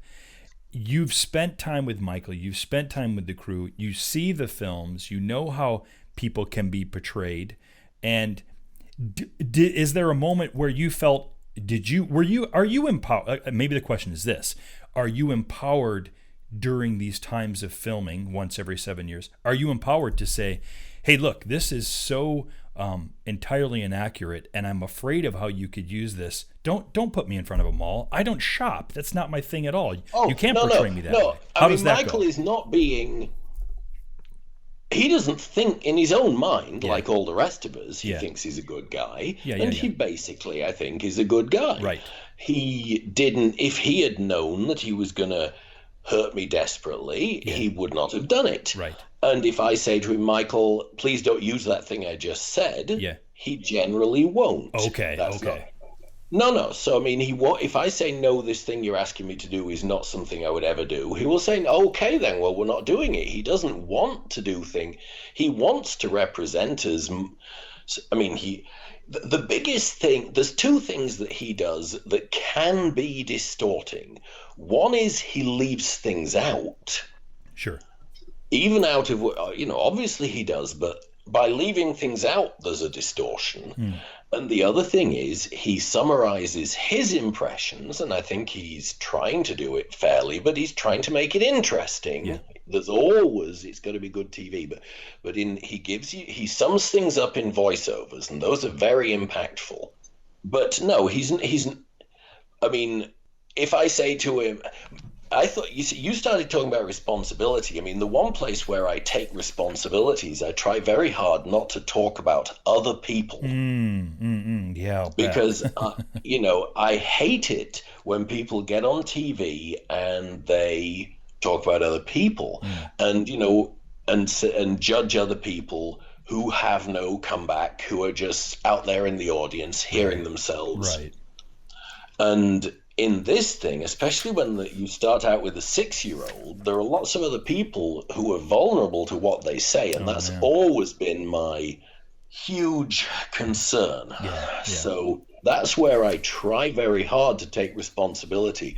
You've spent time with Michael. You've spent time with the crew. You see the films. You know how people can be portrayed. And is there a moment where you felt? Are you empowered? Maybe the question is this: are you empowered during these times of filming once every 7 years? Are you empowered to say, "Hey, look, this is so entirely inaccurate, and I'm afraid of how you could use this. Don't put me in front of a mall. I don't shop. That's not my thing at all. You can't portray me that way." How does that Michael go? is not being. He doesn't think in his own mind, like all the rest of us. He thinks he's a good guy, and he basically, I think, is a good guy. Right. He didn't. If he had known that he was going to hurt me desperately, he would not have done it. Right. And if I say to him, Michael, please don't use that thing I just said, he generally won't. Okay. No. So, if I say, no, this thing you're asking me to do is not something I would ever do, he will say, okay, then, well, we're not doing it. He doesn't want to do things. He wants to represent us. The biggest thing, there's two things that he does that can be distorting. One is he leaves things out. Sure. Even out of, obviously he does, but by leaving things out, there's a distortion. And the other thing is he summarizes his impressions, and I think he's trying to do it fairly, but he's trying to make it interesting. Yeah. There's always, it's got to be good TV, but he sums things up in voiceovers, and those are very impactful. But no, if I say to him, I thought you started talking about responsibility. I mean, the one place where I take responsibilities, I try very hard not to talk about other people. Yeah, I'll bet. Because, I hate it when people get on TV and they talk about other people and, and judge other people who have no comeback, who are just out there in the audience hearing themselves. Right. And in this thing, especially when you start out with a 6-year-old, there are lots of other people who are vulnerable to what they say. And that's always been my huge concern. Yeah. So that's where I try very hard to take responsibility.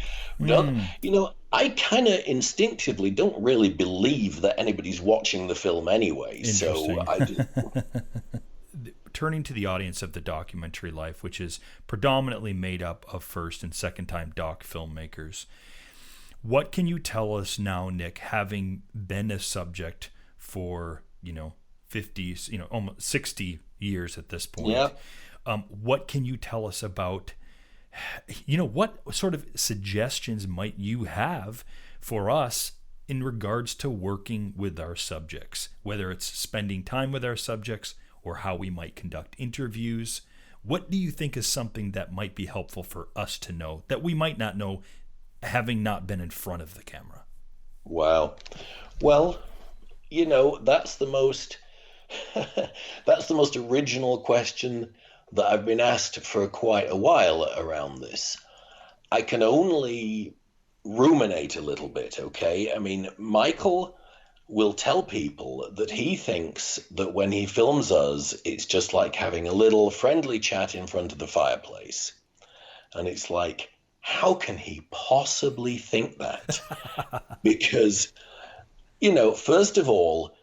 I kind of instinctively don't really believe that anybody's watching the film anyway. So I do. Turning to the audience of the documentary life, which is predominantly made up of first and second time doc filmmakers, what can you tell us now, Nick, having been a subject for 50s, almost 60 years at this point? Yeah. What can you tell us about, what sort of suggestions might you have for us in regards to working with our subjects, whether it's spending time with our subjects or how we might conduct interviews? What do you think is something that might be helpful for us to know that we might not know having not been in front of the camera? Wow. Well, that's the most that's the most original question that I've been asked for quite a while around this. I can only ruminate a little bit, okay? I mean, Michael will tell people that he thinks that when he films us, it's just like having a little friendly chat in front of the fireplace. And it's like, how can he possibly think that? Because, first of all,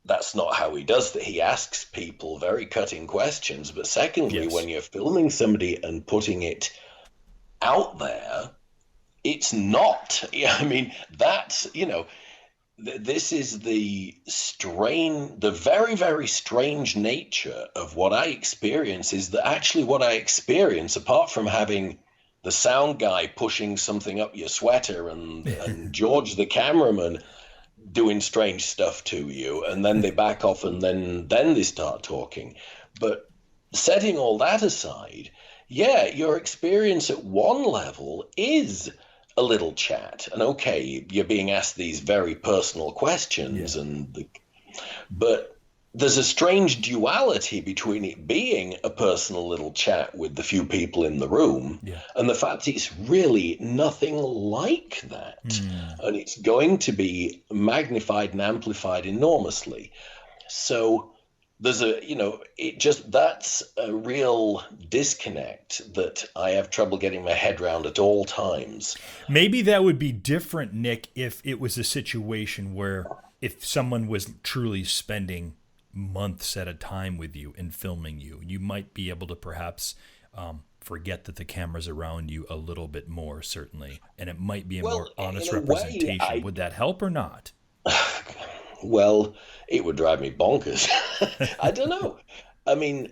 that's not how he does that. He asks people very cutting questions. But secondly, when you're filming somebody and putting it out there, it's not. I mean, that's, this is the very, very strange nature of what I experience is that actually what I experience, apart from having the sound guy pushing something up your sweater and George the cameraman doing strange stuff to you, and then they back off and then they start talking. But setting all that aside, your experience at one level is a little chat, and okay, you're being asked these very personal questions, but there's a strange duality between it being a personal little chat with the few people in the room and the fact it's really nothing like that. And it's going to be magnified and amplified enormously. So there's that's a real disconnect that I have trouble getting my head around at all times. Maybe that would be different, Nick, if it was a situation where if someone was truly spending months at a time with you and filming you, you might be able to perhaps forget that the camera's around you a little bit more, certainly, and it might be a more honest representation. Would that help or not? Well, it would drive me bonkers. I don't know. I mean,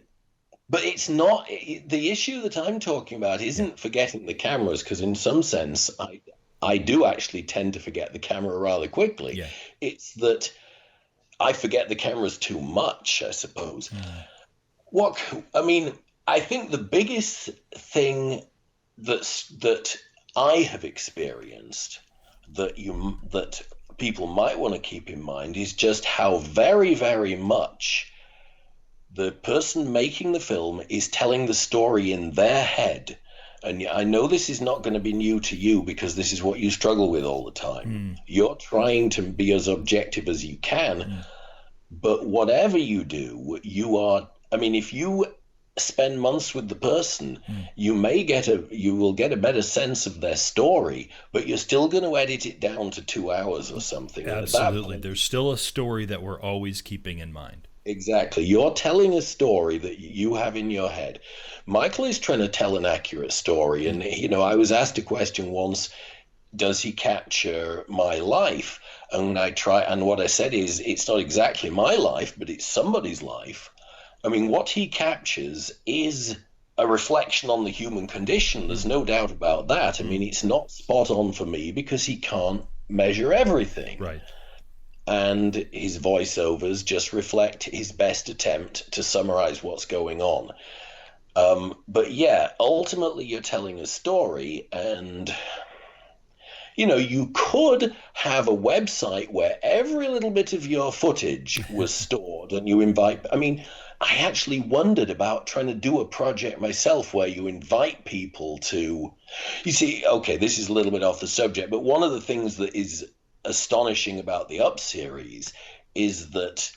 but it's not the issue that I'm talking about isn't forgetting the cameras, because in some sense I do actually tend to forget the camera rather quickly. It's that I forget the cameras too much, I suppose. I think the biggest thing that I have experienced that people might want to keep in mind is just how very, very much the person making the film is telling the story in their head. And I know this is not going to be new to you because this is what you struggle with all the time. You're trying to be as objective as you can, but whatever you do, if you spend months with the person, you will get a better sense of their story, but you're still going to edit it down to 2 hours or something. Absolutely. There's still a story that we're always keeping in mind. Exactly. You're telling a story that you have in your head. Michael is trying to tell an accurate story. And, I was asked a question once, does he capture my life? And what I said is, it's not exactly my life, but it's somebody's life. I mean, what he captures is a reflection on the human condition. There's no doubt about that. I mean, it's not spot on for me because he can't measure everything. Right. And his voiceovers just reflect his best attempt to summarize what's going on. But yeah, ultimately you're telling a story, and you could have a website where every little bit of your footage was stored and you invite. I mean, I actually wondered about trying to do a project myself where you invite people to, you see, okay, this is a little bit off the subject, but one of the things that is astonishing about the Up series is that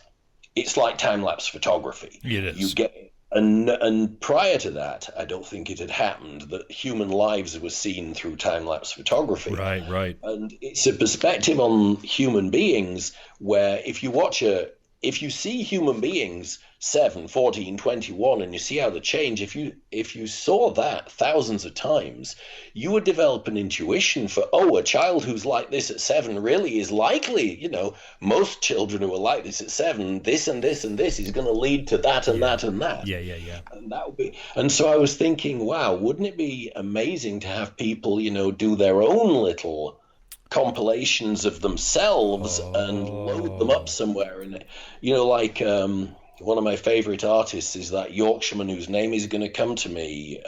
it's like time-lapse photography. It is. You get, and prior to that, I don't think it had happened that human lives were seen through time-lapse photography. Right. And it's a perspective on human beings where if you see human beings 7, 14, 21, and you see how they change, if you saw that thousands of times, you would develop an intuition for, a child who's like this at 7 really is likely, most children who are like this at 7, this and this and this is going to lead to that and that and that. Yeah. And that would be, and so I was thinking, wow, wouldn't it be amazing to have people, do their own little compilations of themselves and load them up somewhere, and like one of my favorite artists is that Yorkshireman whose name is going to come to me.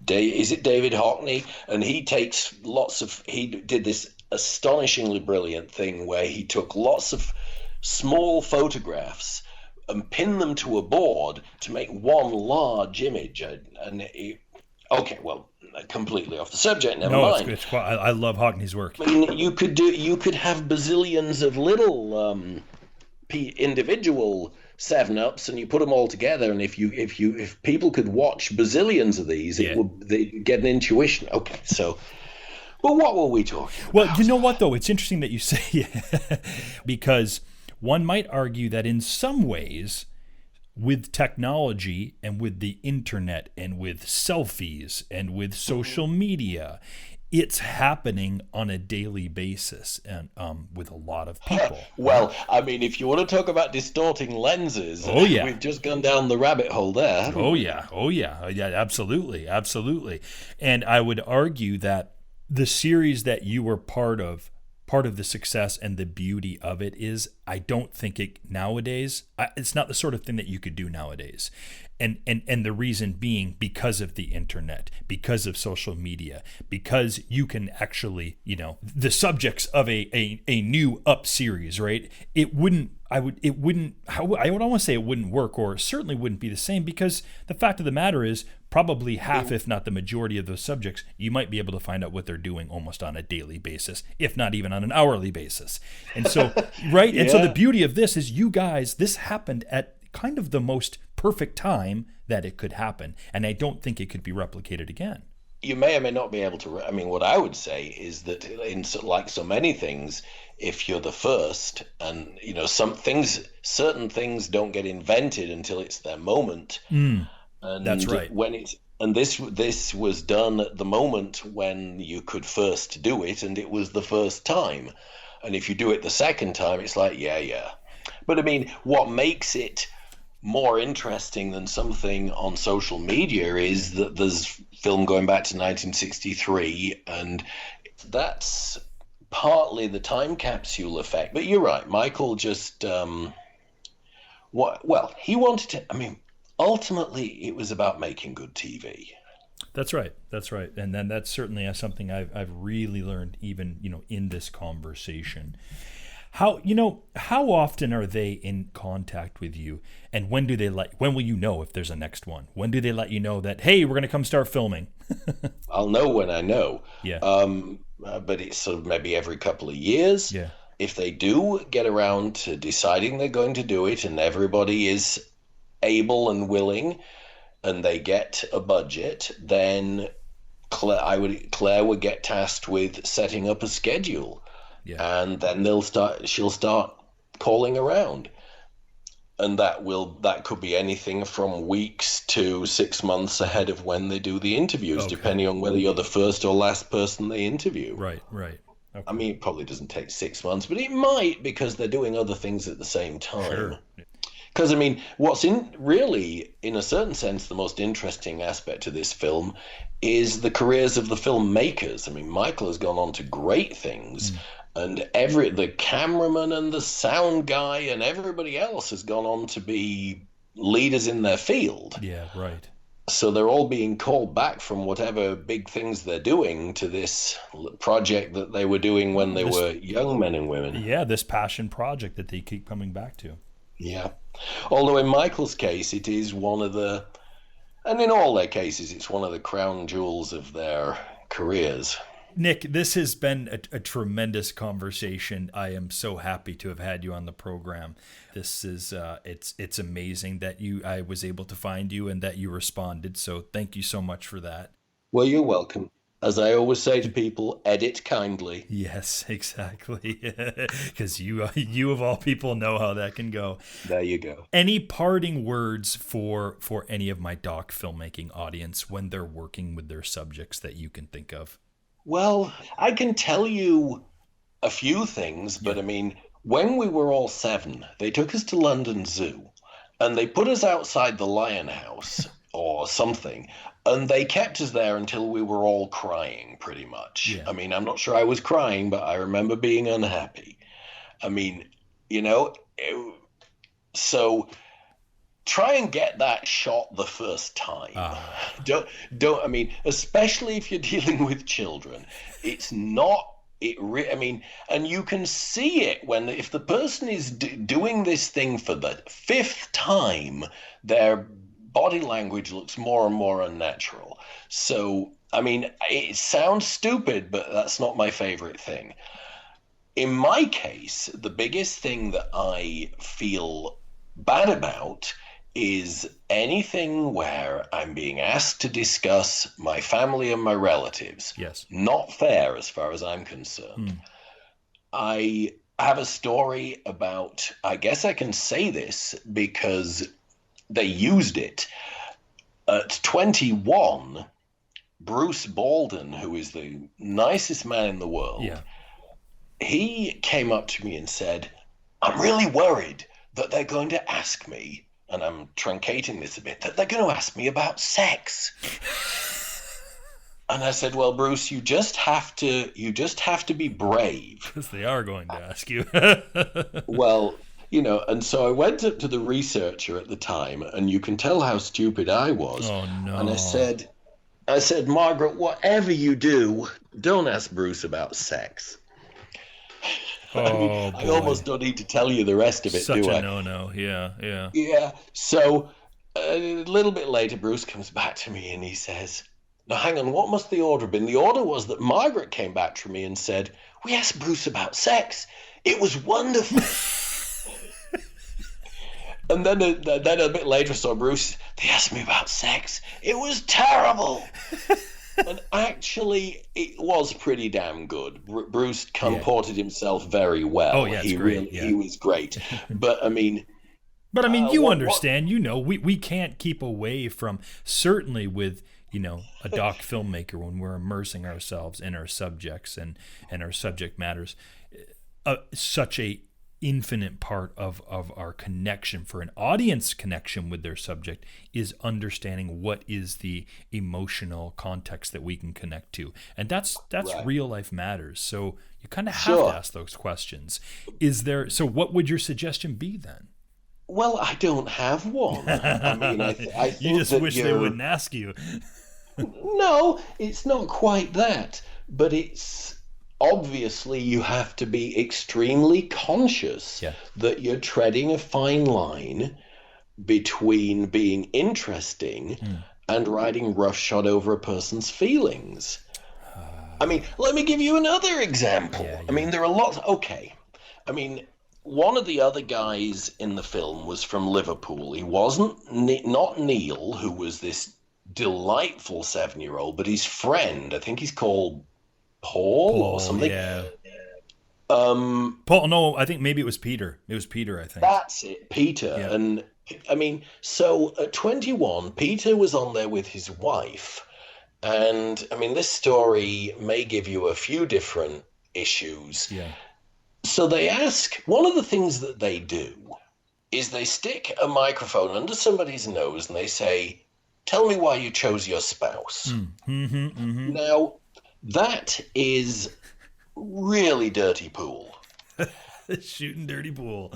Is it David Hockney? And he did this astonishingly brilliant thing where he took lots of small photographs and pinned them to a board to make one large image. Completely off the subject. Never mind. It's quite, I love Hockney's work. I mean, you could have bazillions of little individual 7-ups, and you put them all together. And if people could watch bazillions of these, they'd get an intuition. Okay, so. Well, what were we talking about? Well, you know what though? It's interesting that you say because one might argue that in some ways, with technology and with the internet and with selfies and with social media, it's happening on a daily basis and with a lot of people. Well, I mean, if you want to talk about distorting lenses, we've just gone down the rabbit hole there. Yeah, absolutely. And I would argue that the series that you were part of the success and the beauty of it is, I don't think it nowadays, it's not the sort of thing that you could do nowadays. And the reason being because of the internet, because of social media, because you can actually, the subjects of a new Up series, right? I don't want to say it wouldn't work, or certainly wouldn't be the same, because the fact of the matter is probably half, if not the majority of those subjects, you might be able to find out what they're doing almost on a daily basis, if not even on an hourly basis. And so, right? And so the beauty of this is this happened at kind of the most perfect time that it could happen. And I don't think it could be replicated again. You may or may not be able to. I mean, what I would say is that in like so many things, if you're the first, and certain things don't get invented until it's their moment. And that's right. This was done at the moment when you could first do it, and it was the first time. And if you do it the second time, it's like, yeah. But I mean, what makes it more interesting than something on social media is that there's film going back to 1963, and that's partly the time capsule effect. But you're right, Michael just he wanted to, I mean, ultimately it was about making good TV. That's right. And then that's certainly something I've really learned even, in this conversation. How often are they in contact with you, and when will you know if there's a next one? When do they let you know that, hey, we're going to come start filming? I'll know when I know. Yeah. But it's sort of maybe every couple of years. Yeah. If they do get around to deciding they're going to do it, and everybody is able and willing, and they get a budget, then Claire would get tasked with setting up a schedule. Yeah. And then she'll start calling around. And that could be anything from weeks to 6 months ahead of when they do the interviews, depending on whether you're the first or last person they interview. Right. Okay. I mean, it probably doesn't take 6 months, but it might, because they're doing other things at the same time. Sure. Because, I mean, what's really, in a certain sense, the most interesting aspect of this film is the careers of the filmmakers. I mean, Michael has gone on to great things, and the cameraman and the sound guy and everybody else has gone on to be leaders in their field. Yeah, right. So they're all being called back from whatever big things they're doing to this project that they were doing when they were young men and women. Yeah, this passion project that they keep coming back to. Yeah. Although in Michael's case, it is one of the, and in all their cases, it's one of the crown jewels of their careers. Nick, this has been a tremendous conversation. I am so happy to have had you on the program. This is it's amazing that I was able to find you and that you responded. So thank you so much for that. Well, you're welcome. As I always say to people, edit kindly. Yes, exactly. Because you of all people know how that can go. There you go. Any parting words for any of my doc filmmaking audience when they're working with their subjects that you can think of? Well, I can tell you a few things, but I mean, when we were all 7, they took us to London Zoo and they put us outside the Lion House or something, and they kept us there until we were all crying, pretty much. Yeah. I mean, I'm not sure I was crying, but I remember being unhappy. I mean, so try and get that shot the first time. Don't. I mean, especially if you're dealing with children, it's not. I mean, and you can see it if the person is doing this thing for the 5th time, their body language looks more and more unnatural. So, I mean, it sounds stupid, but that's not my favorite thing. In my case, the biggest thing that I feel bad about is anything where I'm being asked to discuss my family and my relatives. Yes. Not fair as far as I'm concerned. I have a story about, I guess I can say this because they used it. At 21, Bruce Baldwin, who is the nicest man in the world, he came up to me and said, I'm really worried that they're going to ask me, and I'm truncating this a bit, that they're going to ask me about sex. And I said, well, Bruce, you just have to be brave. Because they are going to ask you. Well, and so I went up to the researcher at the time, and you can tell how stupid I was. Oh, no. And I said, Margaret, whatever you do, don't ask Bruce about sex. Oh, I almost don't need to tell you the rest of it, Such do I? a no-no, yeah. Yeah, so a little bit later, Bruce comes back to me and he says, now hang on, what must the order have been? The order was that Margaret came back to me and said, we asked Bruce about sex. It was wonderful. And then a bit later I saw Bruce, they asked me about sex. It was terrible. And actually, it was pretty damn good. Bruce comported himself very well. Oh, yeah, He was great. But I mean, you understand. We can't keep away from, certainly with a doc filmmaker, when we're immersing ourselves in our subjects and our subject matters, such a infinite part of our connection for an audience connection with their subject is understanding what is the emotional context that we can connect to, and that's right. Real life matters, so you kind of have to ask those questions. So what would your suggestion be then? Well, I don't have one. I mean, I think you just wish they wouldn't ask you. No, it's not quite that, but it's obviously you have to be extremely conscious that you're treading a fine line between being interesting and riding roughshod over a person's feelings. I mean, let me give you another example. Yeah. I mean, there are lots. Okay. I mean, one of the other guys in the film was from Liverpool. He wasn't, not Neil, who was this delightful 7-year-old, but his friend, I think he's called Paul or something. Yeah. Paul, no, I think maybe it was Peter. It was Peter, I think. That's it, Peter. Yeah. And I mean, so at 21, Peter was on there with his wife. And I mean, this story may give you a few different issues. Yeah. So they ask, one of the things that they do is they stick a microphone under somebody's nose and they say, "Tell me why you chose your spouse." Now, that is really dirty pool. Shooting dirty pool.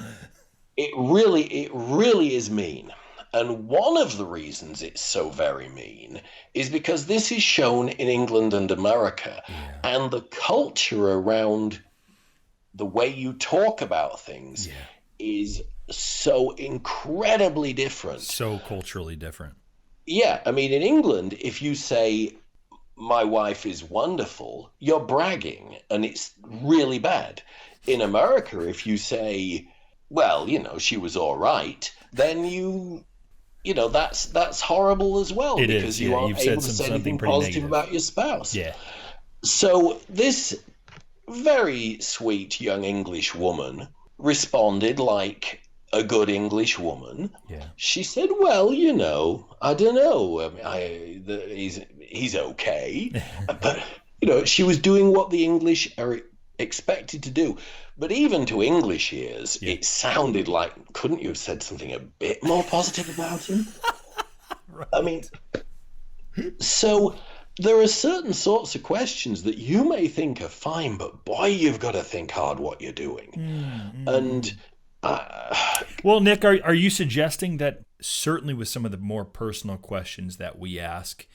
It really is mean. And one of the reasons it's so very mean is because this is shown in England and America, and the culture around the way you talk about things is so incredibly different. So culturally different. Yeah, I mean, in England, if you say, "My wife is wonderful," you're bragging, and it's really bad. In America, if you say, "Well, she was all right," then that's horrible as well. It because is, you aren't you've said able to say something anything pretty positive negative about your spouse. Yeah. So this very sweet young English woman responded like a good English woman. Yeah. She said, "Well, I don't know. I mean, he's okay." But, she was doing what the English are expected to do. But even to English ears, it sounded like, couldn't you have said something a bit more positive about him? Right. I mean, so there are certain sorts of questions that you may think are fine, but boy, you've got to think hard what you're doing. And well, Nick, are you suggesting that certainly with some of the more personal questions that we ask,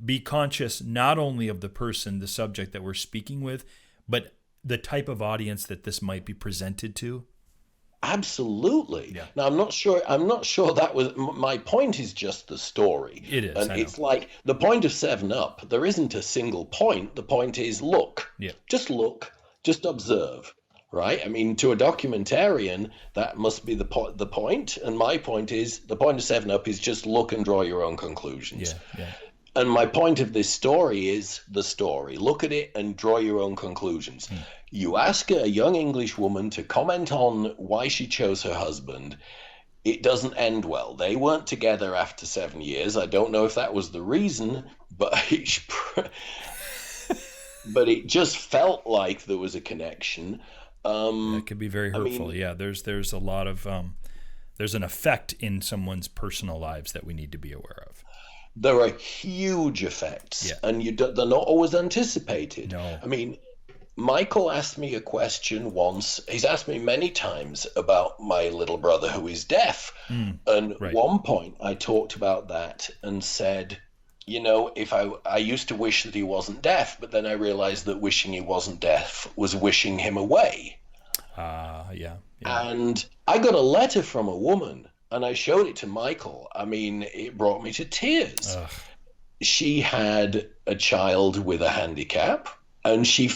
be conscious not only of the person, the subject that we're speaking with, but the type of audience that this might be presented to? Absolutely. Yeah. Now, I'm not sure that was my point. Is just the story. It is. And it's like the point of 7-Up. There isn't a single point. The point is look. Yeah. Just look. Just observe. Right? I mean, to a documentarian, that must be the point. And my point is, the point of 7-Up is just look and draw your own conclusions. Yeah. And my point of this story is the story. Look at it and draw your own conclusions. You ask a young English woman to comment on why she chose her husband. It doesn't end well. They weren't together after 7 years. I don't know if that was the reason, but it just felt like there was a connection. That could be very hurtful. There's a lot of there's an effect in someone's personal lives that we need to be aware of. There are huge effects, and they're not always anticipated. No. I mean, Michael asked me a question once. He's asked me many times about my little brother who is deaf. And at one point I talked about that and said, if I used to wish that he wasn't deaf, but then I realized that wishing he wasn't deaf was wishing him away. Yeah. And I got a letter from a woman, and I showed it to Michael. I mean, it brought me to tears. Ugh. She had a child with a handicap, and she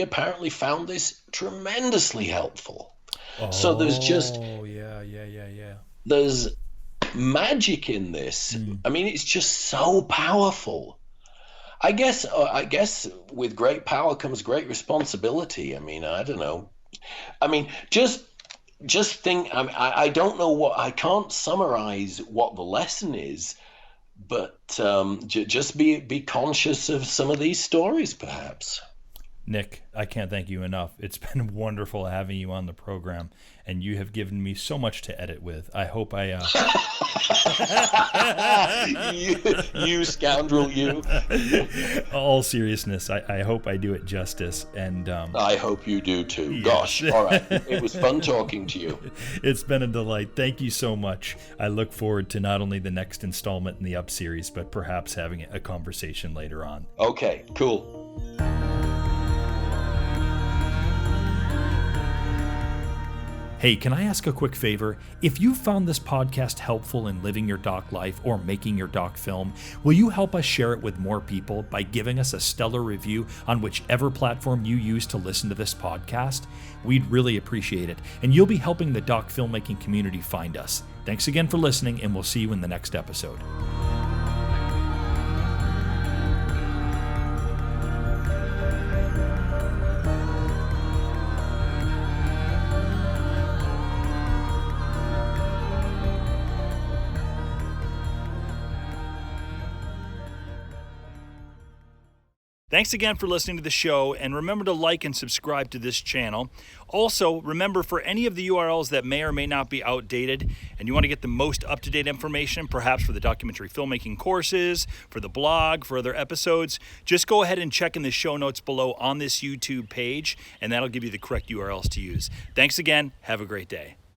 apparently found this tremendously helpful. So there's there's magic in this. I mean, it's just so powerful. I guess with great power comes great responsibility. I mean, I don't know. I mean, just think. I don't know I can't summarize what the lesson is, but just be conscious of some of these stories, perhaps. Nick, I can't thank you enough. It's been wonderful having you on the program, and you have given me so much to edit with. I hope you scoundrel, you. All seriousness, I hope I do it justice, and I hope you do too. Yes. Gosh, all right. It was fun talking to you. It's been a delight. Thank you so much. I look forward to not only the next installment in the Up series, but perhaps having a conversation later on. Okay, cool. Hey, can I ask a quick favor? If you found this podcast helpful in living your doc life or making your doc film, will you help us share it with more people by giving us a stellar review on whichever platform you use to listen to this podcast? We'd really appreciate it, and you'll be helping the doc filmmaking community find us. Thanks again for listening, and we'll see you in the next episode. Thanks again for listening to the show, and remember to like and subscribe to this channel. Also, remember, for any of the URLs that may or may not be outdated and you want to get the most up-to-date information, perhaps for the documentary filmmaking courses, for the blog, for other episodes, just go ahead and check in the show notes below on this YouTube page, and that'll give you the correct URLs to use. Thanks again. Have a great day.